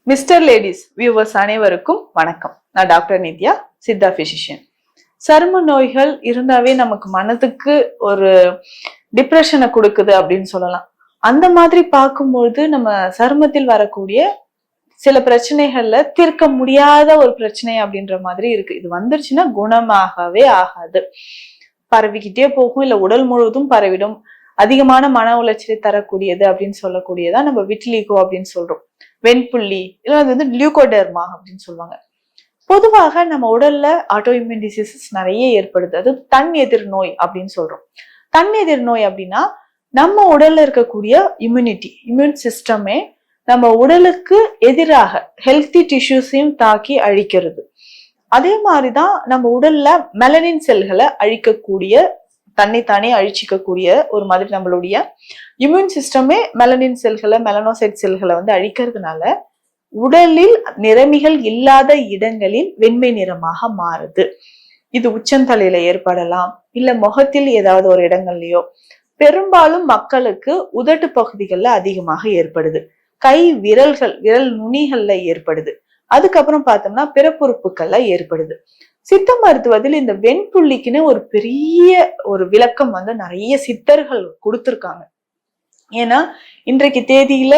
Mister ladies viewers அனைவருக்கும் வணக்கம். நான் டாக்டர் நித்யா, சித்தா பிசிஷியன். சரும நோய்கள் இருந்தாவே நமக்கு மனதுக்கு ஒரு டிப்ரெஷனை கொடுக்குது அப்படின்னு சொல்லலாம். அந்த மாதிரி பார்க்கும்பொழுது நம்ம சருமத்தில் வரக்கூடிய சில பிரச்சனைகள்ல தீர்க்க முடியாத ஒரு பிரச்சனை அப்படின்ற மாதிரி இருக்கு. இது வந்துருச்சுன்னா குணமாகவே ஆகாது, பரவிக்கிட்டே போகும், இல்ல உடல் முழுவதும் பரவிடும். அதிகமான மன உளைச்சலை தரக்கூடியது அப்படின்னு சொல்லக்கூடியதா நம்ம விட்லிகோ அப்படின்னு சொல்றோம். வெண்புள்ளி இல்ல அது வந்து லியூகோடெர்மா அப்படின்னு சொல்லுவாங்க. பொதுவாக நம்ம உடல்ல ஆட்டோஇம்யூன் டிசீசஸ் நிறைய ஏற்படுது. அது தன் எதிர் நோய் அப்படின்னு சொல்றோம். தன் எதிர் நோய் அப்படின்னா நம்ம உடல்ல இருக்கக்கூடிய இம்யூன் சிஸ்டமே நம்ம உடலுக்கு எதிராக ஹெல்த்தி டிஷ்யூஸையும் தாக்கி அழிக்கிறது. அதே மாதிரிதான் நம்ம உடல்ல மெலனின் செல்களை அழிக்கக்கூடிய, தன்னைத்தானே அழிச்சிக்கக்கூடிய ஒரு மாதிரி நம்மளுடைய இம்யூன் சிஸ்டமே மெலனின் செல்களை, மெலனோசைட் செல்களை வந்து அழிக்கிறதுனால உடலில் நிறமிகள் இல்லாத இடங்களில் வெண்மை நிறமாக மாறுது. இது உச்சந்தலையில ஏற்படலாம், இல்ல முகத்தில் ஏதாவது ஒரு இடங்கள்லயோ. பெரும்பாலும் மக்களுக்கு உதட்டு பகுதிகள்ல அதிகமாக ஏற்படுது, கை விரல் நுனிகள்ல ஏற்படுது, அதுக்கப்புறம் பார்த்தோம்னா பிறப்புறுப்புகள்ல ஏற்படுது. சித்த மருத்துவத்தில் இந்த வெண்புள்ளிக்குன்னு ஒரு பெரிய ஒரு விளக்கம் வந்து நிறைய சித்தர்கள் கொடுத்திருக்காங்க. ஏன்னா இன்றைக்கு தேதியில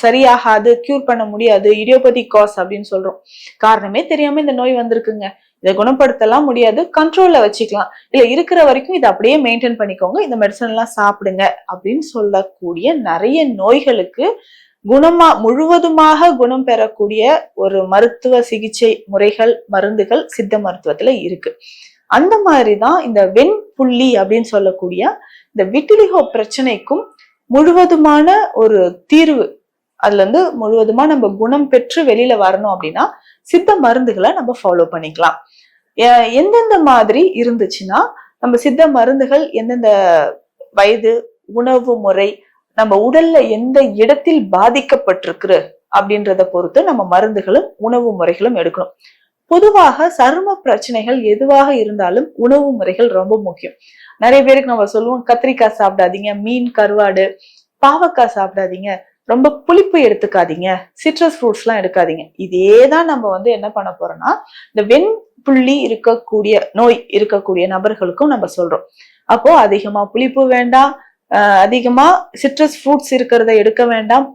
சரியாகாது, கியூர் பண்ண முடியாது, இடியோபதிக் காஸ் அப்படின்னு சொல்றோம். காரணமே தெரியாம இந்த நோய் வந்திருக்குங்க, இதை குணப்படுத்தலாம் முடியாது, கண்ட்ரோல்ல வச்சுக்கலாம், இல்ல இருக்கிற வரைக்கும் இதை அப்படியே மெயின்டைன் பண்ணிக்கோங்க, இந்த மெடிசன் எல்லாம் சாப்பிடுங்க அப்படின்னு சொல்லக்கூடிய நிறைய நோய்களுக்கு முழுவதுமாக குணம் பெறக்கூடிய ஒரு மருத்துவ சிகிச்சை முறைகள், மருந்துகள் சித்த மருத்துவத்துல இருக்கு. அந்த மாதிரிதான் இந்த வெண்புள்ளி அப்படின்னு சொல்லக்கூடிய இந்த விட்டிலிகோ பிரச்சனைக்கும் முழுவதுமான ஒரு தீர்வு. அதுல இருந்து முழுவதுமா நம்ம குணம் பெற்று வெளியில வரணும் அப்படின்னா சித்த மருந்துகளை நம்ம ஃபாலோ பண்ணிக்கலாம். எந்தெந்த மாதிரி இருந்துச்சுன்னா நம்ம சித்த மருந்துகள் எந்தெந்த வயது, உணவு முறை, நம்ம உடல்ல எந்த இடத்தில் பாதிக்கப்பட்டிருக்கு அப்படின்றத பொறுத்து நம்ம மருந்துகளும் உணவு முறைகளும் எடுக்கணும். பொதுவாக சரும பிரச்சனைகள் எதுவாக இருந்தாலும் உணவு முறைகள் ரொம்ப முக்கியம். நிறைய பேருக்கு நம்ம சொல்லுவோம், கத்திரிக்காய் சாப்பிடாதீங்க, மீன், கருவாடு, பாவக்காய் சாப்பிடாதீங்க, ரொம்ப புளிப்பு எடுத்துக்காதீங்க, சிட்ரஸ் ஃப்ரூட்ஸ் எல்லாம் எடுக்காதீங்க. இதேதான் நம்ம வந்து என்ன பண்ண போறோம்னா இந்த வெண்புள்ளி இருக்கக்கூடிய நோய் இருக்கக்கூடிய நபர்களுக்கும் நம்ம சொல்றோம். அப்போ அதிகமா புளிப்பு வேண்டாம், அதிகமா சிட்ரஸ் ஃப்ரூட்ஸ் இருக்கிறத எடுக்க வேண்டாம்,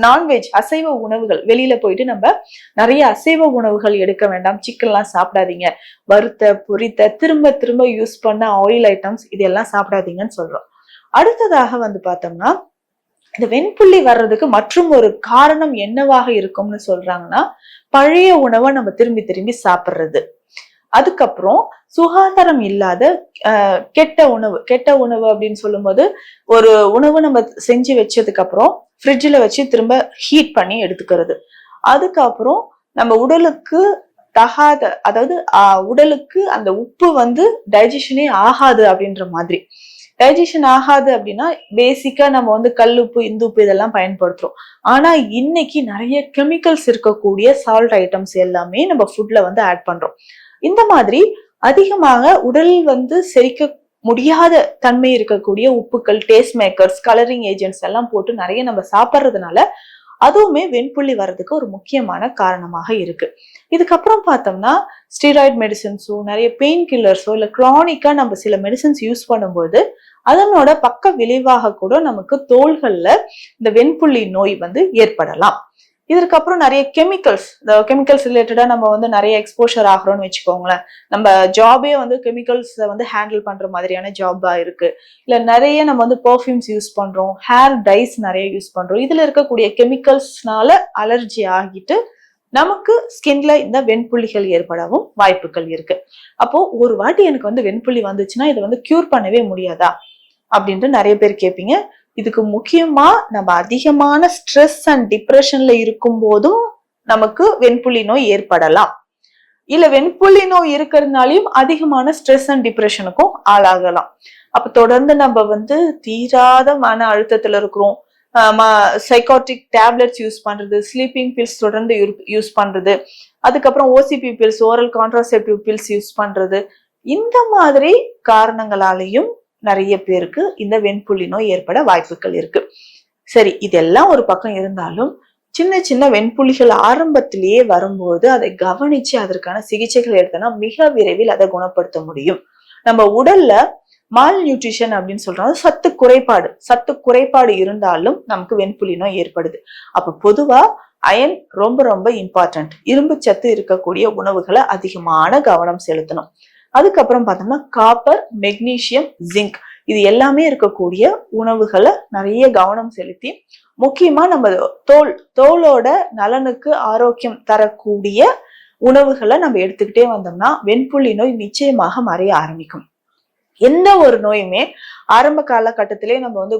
நான்வெஜ் அசைவ உணவுகள் வெளியில போயிட்டு நம்ம நிறைய அசைவ உணவுகள் எடுக்க வேண்டாம், சிக்கன் எல்லாம் சாப்பிடாதீங்க, வறுத்த பொரித்த திரும்ப திரும்ப யூஸ் பண்ண ஆயில் ஐட்டம்ஸ் இதெல்லாம் சாப்பிடாதீங்கன்னு சொல்றோம். அடுத்ததாக வந்து பார்த்தோம்னா இந்த வெண்புள்ளி வர்றதுக்கு மற்றும் ஒரு காரணம் என்னவாக இருக்கும்னு சொல்றாங்கன்னா பழைய உணவை நம்ம திரும்பி திரும்பி சாப்பிடுறது. அதுக்கப்புறம் சுகாதாரம் இல்லாத கெட்ட உணவு அப்படின்னு சொல்லும் போது ஒரு உணவு நம்ம செஞ்சு வச்சதுக்கு அப்புறம் ஃப்ரிட்ஜில் வச்சு திரும்ப ஹீட் பண்ணி எடுத்துக்கிறது. அதுக்கப்புறம் நம்ம உடலுக்கு தகாத, அதாவது உடலுக்கு அந்த உப்பு வந்து டைஜஷனே ஆகாது அப்படின்ற மாதிரி. டைஜஷன் ஆகாது அப்படின்னா பேசிக்கா நம்ம வந்து கல்லுப்பு, இந்துப்பு இதெல்லாம் பயன்படுத்துறோம். ஆனா இன்னைக்கு நிறைய கெமிக்கல்ஸ் இருக்கக்கூடிய சால்ட் ஐட்டம்ஸ் எல்லாமே நம்ம ஃபுட்ல வந்து ஆட் பண்றோம். இந்த மாதிரி அதிகமாக உடல் வந்து செரிக்க முடியாத தன்மை இருக்கக்கூடிய உப்புக்கள், டேஸ்ட் மேக்கர்ஸ், கலரிங் ஏஜென்ட்ஸ் எல்லாம் போட்டு நிறைய நம்ம சாப்பிட்றதுனால அதுவுமே வெண்புள்ளி வர்றதுக்கு ஒரு முக்கியமான காரணமாக இருக்கு. இதுக்கப்புறம் பார்த்தோம்னா ஸ்டீராய்டு மெடிசன்ஸோ, நிறைய பெயின் கில்லர்ஸோ, இல்ல கிரானிக்கா நம்ம சில மெடிசன்ஸ் யூஸ் பண்ணும்போது அதனோட பக்க விளைவாக கூட நமக்கு தோள்கள்ல இந்த வெண்புள்ளி நோய் வந்து ஏற்படலாம். இதற்கப்புறம் நிறைய கெமிக்கல்ஸ் ரிலேட்டடா நம்ம வந்து நிறைய எக்ஸ்போஷர் ஆகிறோம்னு வச்சுக்கோங்களேன். நம்ம ஜாபே வந்து கெமிக்கல்ஸ் வந்து ஹேண்டில் பண்ற மாதிரியான ஜாபா இருக்கு. இல்ல நிறைய நம்ம வந்து பெர்ஃப்யூம்ஸ் யூஸ் பண்றோம், ஹேர் டைஸ் நிறைய யூஸ் பண்றோம். இதுல இருக்கக்கூடிய கெமிக்கல்ஸ்னால அலர்ஜி ஆகிட்டு நமக்கு ஸ்கின்ல இந்த வெண்புள்ளிகள் ஏற்படவும் வாய்ப்புகள் இருக்கு. அப்போ ஒரு வாட்டி எனக்கு வந்து வெண்புள்ளி வந்துச்சுன்னா இதை வந்து கியூர் பண்ணவே முடியாதா அப்படின்ட்டு நிறைய பேர் கேட்பீங்க. இதுக்கு முக்கியமா நம்ம அதிகமான ஸ்ட்ரெஸ் அண்ட் டிப்ரெஷன்ல இருக்கும் போதும் நமக்கு வெண்புள்ளி நோய் ஏற்படலாம். இல்ல வெண்புள்ளி நோய் இருக்கிறதுனாலையும் அதிகமான ஸ்ட்ரெஸ் அண்ட் டிப்ரெஷனுக்கும் ஆளாகலாம். அப்ப தொடர்ந்து நம்ம வந்து தீராத மன அழுத்தத்துல இருக்கிறோம், சைக்காட்ரிக் டேப்லெட்ஸ் யூஸ் பண்றது, ஸ்லீப்பிங் பில்ஸ் தொடர்ந்து யூஸ் பண்றது, அதுக்கப்புறம் OCP pills, oral contraceptive pills use பண்றது, இந்த மாதிரி காரணங்களாலையும் நிறைய பேருக்கு இந்த வெண்புள்ளி நோய் ஏற்பட வாய்ப்புகள் இருக்கு. சரி, இதெல்லாம் ஒரு பக்கம் இருந்தாலும் சின்ன சின்ன வெண்புள்ளிகள் ஆரம்பத்திலேயே வரும்போது அதை கவனிச்சு அதற்கான சிகிச்சைகள் எடுத்தோம்னா மிக விரைவில் அதை குணப்படுத்த முடியும். நம்ம உடல்ல மால் நியூட்ரிஷன் அப்படின்னு சொல்றோம், சத்து குறைபாடு இருந்தாலும் நமக்கு வெண்புள்ளி நோய் ஏற்படுது. அப்ப பொதுவா அயன் ரொம்ப ரொம்ப இம்பார்ட்டன்ட். இரும்பு சத்து இருக்கக்கூடிய உணவுகளை அதிகமான கவனம் செலுத்தணும். அதுக்கப்புறம் பார்த்தோம்னா காப்பர், மெக்னீசியம், ஜிங்க் இது எல்லாமே இருக்கக்கூடிய உணவுகளை நிறைய கவனம் செலுத்தி, முக்கியமா நம்ம தோலோட நலனுக்கு ஆரோக்கியம் தரக்கூடிய உணவுகளை நம்ம எடுத்துக்கிட்டே வந்தோம்னா வெண்புள்ளி நோய் நிச்சயமாக மறைய ஆரம்பிக்கும். எந்த ஒரு நோயுமே ஆரம்ப காலகட்டத்திலே நம்ம வந்து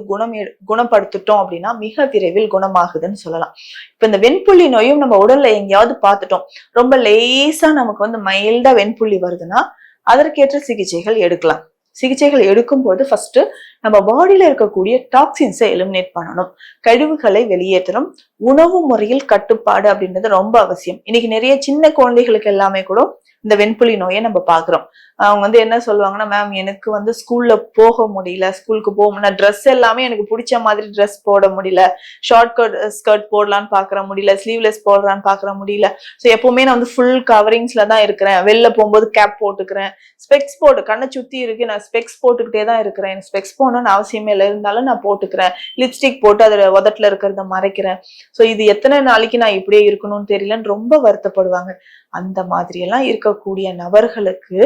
குணப்படுத்திட்டோம் அப்படின்னா மிக விரைவில் குணமாகுதுன்னு சொல்லலாம். இப்ப இந்த வெண்புள்ளி நோயும் நம்ம உடல்ல எங்கேயாவது பார்த்துட்டோம், ரொம்ப லேசா நமக்கு வந்து மைல்டா வெண்புள்ளி வருதுன்னா அதற்கேற்ற சிகிச்சைகள் எடுக்கலாம். சிகிச்சைகள் எடுக்கும் போது ஃபர்ஸ்ட் நம்ம பாடியில இருக்கக்கூடிய டாக்ஸின்ஸை எலிமினேட் பண்ணணும், கழிவுகளை வெளியேற்றணும், உணவு முறையில் கட்டுப்பாடு அப்படின்றது ரொம்ப அவசியம். இன்னைக்கு நிறைய சின்ன குழந்தைகளுக்கு எல்லாமே கூட இந்த வெண்புள்ளி நோயை நம்ம பாக்குறோம். அவங்க வந்து என்ன சொல்லுவாங்கன்னா, மேம் எனக்கு வந்து ஸ்கூல்ல போக முடியல, ஸ்கூலுக்கு போக முடியல, ட்ரெஸ் எல்லாமே எனக்கு பிடிச்ச மாதிரி ட்ரெஸ் போட முடியல, ஷார்ட் ஸ்கர்ட் போடலான்னு பாக்குற முடியல, ஸ்லீவ்லெஸ் போடலான்னு பாக்குற முடியல. ஸோ எப்பவுமே நான் வந்து ஃபுல் கவரிங்ஸ்ல தான் இருக்கிறேன், வெளில போகும்போது கேப் போட்டுக்கிறேன், ஸ்பெக்ஸ் போட்டு கண்ணை சுத்தி இருக்கு நான் ஸ்பெக்ஸ் போட்டுக்கிட்டே தான் இருக்கிறேன், எனக்கு ஸ்பெக்ஸ் போடணும்னு அவசியமே இல்லை, இருந்தாலும் நான் போட்டுக்கிறேன், லிப்ஸ்டிக் போட்டு அதுல உதட்டுல இருக்கிறத மறைக்கிறேன், ஸோ இது எத்தனை நாளைக்கு நான் இப்படியே இருக்கணும்னு தெரியலன்னு ரொம்ப வருத்தப்படுவாங்க. அந்த மாதிரி எல்லாம் இருக்கக்கூடிய நபர்களுக்கு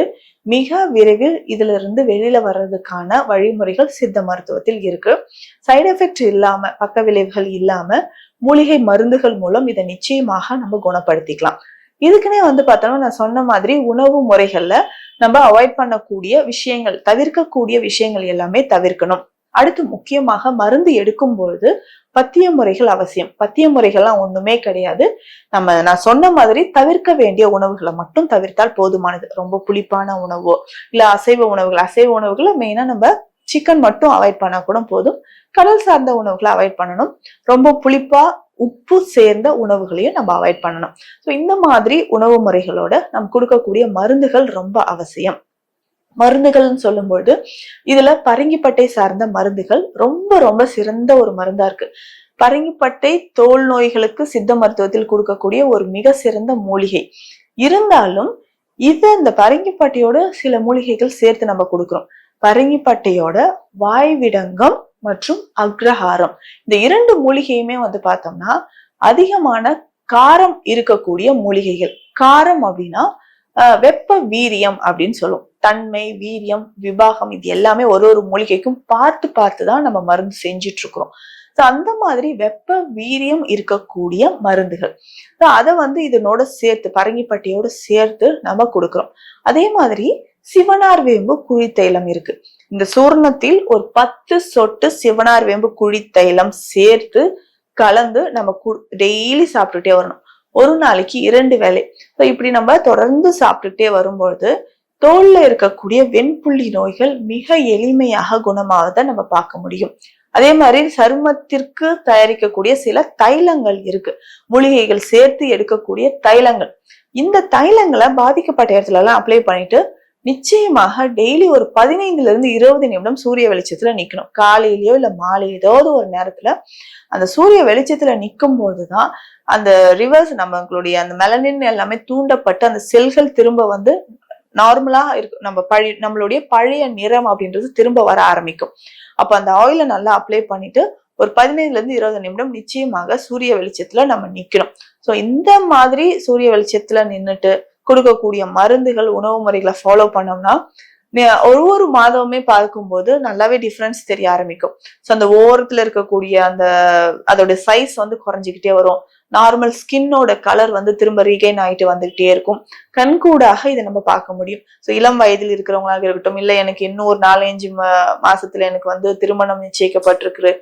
மிக விரைவில் இதுல இருந்து வெளியில வர்றதுக்கான வழிமுறைகள் சித்த மருத்துவத்தில் இருக்கு. சைடு எஃபெக்ட் இல்லாம, பக்க விளைவுகள் இல்லாம மூலிகை மருந்துகள் மூலம் இதை நிச்சயமாக நம்ம குணப்படுத்திக்கலாம். இதுக்குன்னே வந்து பார்த்தோம்னா நான் சொன்ன மாதிரி உணவு முறைகள்ல நம்ம அவாய்ட் பண்ணக்கூடிய விஷயங்கள், தவிர்க்கக்கூடிய விஷயங்கள் எல்லாமே தவிர்க்கணும். அடுத்து முக்கியமாக மருந்து எடுக்கும் பொழுது பத்திய முறைகள் அவசியம். பத்திய முறைகள்லாம் ஒண்ணுமே கிடையாது, நான் சொன்ன மாதிரி தவிர்க்க வேண்டிய உணவுகளை மட்டும் தவிர்த்தால் போதுமானது. ரொம்ப புளிப்பான உணவோ இல்ல அசைவ உணவுகளை மெயினா நம்ம சிக்கன் மட்டும் அவாய்ட் பண்ணா கூட போதும். கடல் சார்ந்த உணவுகளை அவாய்ட் பண்ணணும். ரொம்ப புளிப்பா உப்பு சேர்ந்த உணவுகளையும் நம்ம அவாய்ட் பண்ணணும். ஸோ இந்த மாதிரி உணவு முறைகளோட நம்ம கொடுக்கக்கூடிய மருந்துகள் ரொம்ப அவசியம். மருந்துகள்னு சொல்லும்போது இதுல பரங்கிப்பட்டை சார்ந்த மருந்துகள் ரொம்ப ரொம்ப சிறந்த ஒரு மருந்தா இருக்கு. பரங்கிப்பட்டை தோல் நோய்களுக்கு சித்த மருத்துவத்தில் கொடுக்கக்கூடிய ஒரு மிக சிறந்த மூலிகை. இருந்தாலும் இது இந்த பரங்கிப்பட்டையோட சில மூலிகைகள் சேர்த்து நம்ம கொடுக்கிறோம். பரங்கிப்பட்டையோட வாய்விடங்கம் மற்றும் அக்ரஹாரம் இந்த 2 மூலிகையுமே வந்து பார்த்தோம்னா அதிகமான காரம் இருக்கக்கூடிய மூலிகைகள். காரம் அப்படின்னா வெப்ப வீரியம் அப்படின்னு சொல்லுவோம். தன்மை, வீரியம், விபாகம் இது எல்லாமே ஒரு மூலிகைக்கும் பார்த்து தான் நம்ம மருந்து செஞ்சிட்டு இருக்கிறோம். அந்த மாதிரி வெப்ப வீரியம் இருக்கக்கூடிய மருந்துகள் அதை வந்து இதனோட சேர்த்து பரங்கிப்பட்டையோட சேர்த்து நம்ம கொடுக்கிறோம். அதே மாதிரி சிவனார் வேம்பு குழித்தைலம் இருக்கு. இந்த சூர்ணத்தில் ஒரு 10 சொட்டு சிவனார் வேம்பு குழித்தைலம் சேர்த்து கலந்து நம்ம டெய்லி சாப்பிட்டுட்டே வரணும். ஒரு நாளைக்கு 2 வேளை. இப்படி நம்ம தொடர்ந்து சாப்பிட்டுட்டே வரும்பொழுது தோல்ல இருக்கக்கூடிய வெண்புள்ளி நோய்கள் மிக எளிமையாக குணமாவதை நம்ம பார்க்க முடியும். அதே மாதிரி சருமத்திற்கு தயாரிக்கக்கூடிய சில தைலங்கள் இருக்கு, மூலிகைகள் சேர்த்து எடுக்கக்கூடிய தைலங்கள். இந்த தைலங்களை பாதிக்கப்பட்ட இடத்துல எல்லாம் அப்ளை பண்ணிட்டு நிச்சயமாக டெய்லி ஒரு 15 to 20 நிமிடம் சூரிய வெளிச்சத்துல நிக்கணும். காலையிலயோ இல்ல மாலை ஏதாவது ஒரு நேரத்துல அந்த சூரிய வெளிச்சத்துல நிற்கும் போதுதான் அந்த ரிவர்ஸ் நம்மளுடைய அந்த மெலனின் எல்லாமே தூண்டப்பட்டு அந்த செல்கள் திரும்ப வந்து நார்மலா இருக்கு, நம்மளுடைய பழைய நிறம் அப்படின்றது திரும்ப வர ஆரம்பிக்கும். அப்ப அந்த ஆயிலை நல்லா அப்ளை பண்ணிட்டு ஒரு 15 to 20 நிமிடம் நிச்சயமாக சூரிய வெளிச்சத்துல நம்ம நிக்கணும். சோ இந்த மாதிரி சூரிய வெளிச்சத்துல நின்னுட்டு கொடுக்கக்கூடிய மருந்துகள், உணவு முறைகளை ஃபாலோ பண்ணோம்னா ஒரு மாதமே பார்க்கும்போது நல்லாவே டிஃபரன்ஸ் தெரிய ஆரம்பிக்கும். ஸோ அந்த ஓரத்துல இருக்கக்கூடிய அதோட சைஸ் வந்து குறைஞ்சிக்கிட்டே வரும். நார்மல் ஸ்கின்னோட கலர் வந்து திரும்ப ரீகைன் ஆயிட்டு வந்துகிட்டே இருக்கும். கண்கூடாக இதை நம்ம பார்க்க முடியும். ஸோ இளம் வயதில் இருக்கிறவங்களாக இருக்கட்டும், இல்லை எனக்கு இன்னும் ஒரு 4-5 மாசத்துல எனக்கு வந்து திருமணம் நிச்சயிக்கப்பட்டிருக்கு,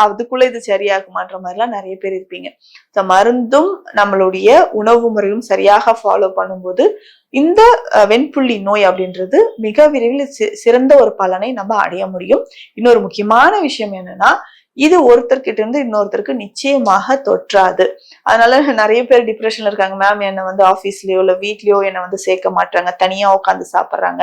அதுக்குள்ள இது சரியாகுமான்ற மாதிரிலாம் நிறைய பேர் இருப்பீங்க. ஸோ மருந்தும் நம்மளுடைய உணவு முறையும் சரியாக ஃபாலோ பண்ணும்போது இந்த வெண்புள்ளி நோய் அப்படின்றது மிக விரைவில் சிறந்த ஒரு பலனை நம்ம அடைய முடியும். இன்னொரு முக்கியமான விஷயம் என்னன்னா, இது ஒருத்தர்கிட்ட இருந்து இன்னொருத்தருக்கு நிச்சயமாக தொற்றாது. அதனால நிறைய பேர் டிப்ரெஷன்ல இருக்காங்க, மேம் என்ன வந்து ஆபீஸ்லயோ இல்ல வீட்லயோ என்ன வந்து சேர்க்க மாட்டாங்க, தனியா உட்காந்து சாப்பிடுறாங்க,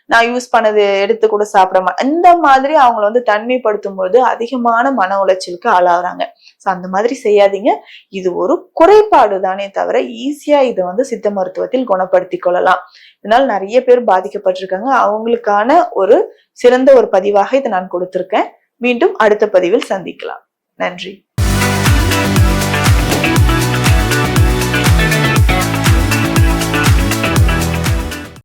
நான் யூஸ் பண்ணது எடுத்து கூட சாப்பிட இந்த மாதிரி அவங்கள வந்து தனிமைப்படுத்தும் போது அதிகமான மன உளைச்சலுக்கு ஆளாகிறாங்க. ஸோ அந்த மாதிரி செய்யாதீங்க. இது ஒரு குறைபாடு தானே தவிர ஈஸியா இதை வந்து சித்த மருத்துவத்தில் குணப்படுத்திக் கொள்ளலாம். இதனால நிறைய பேர் பாதிக்கப்பட்டிருக்காங்க. அவங்களுக்கான ஒரு சிறந்த ஒரு பதிவாக இதை நான் கொடுத்திருக்கேன். மீண்டும் அடுத்த பதிவில் சந்திக்கலாம். நன்றி.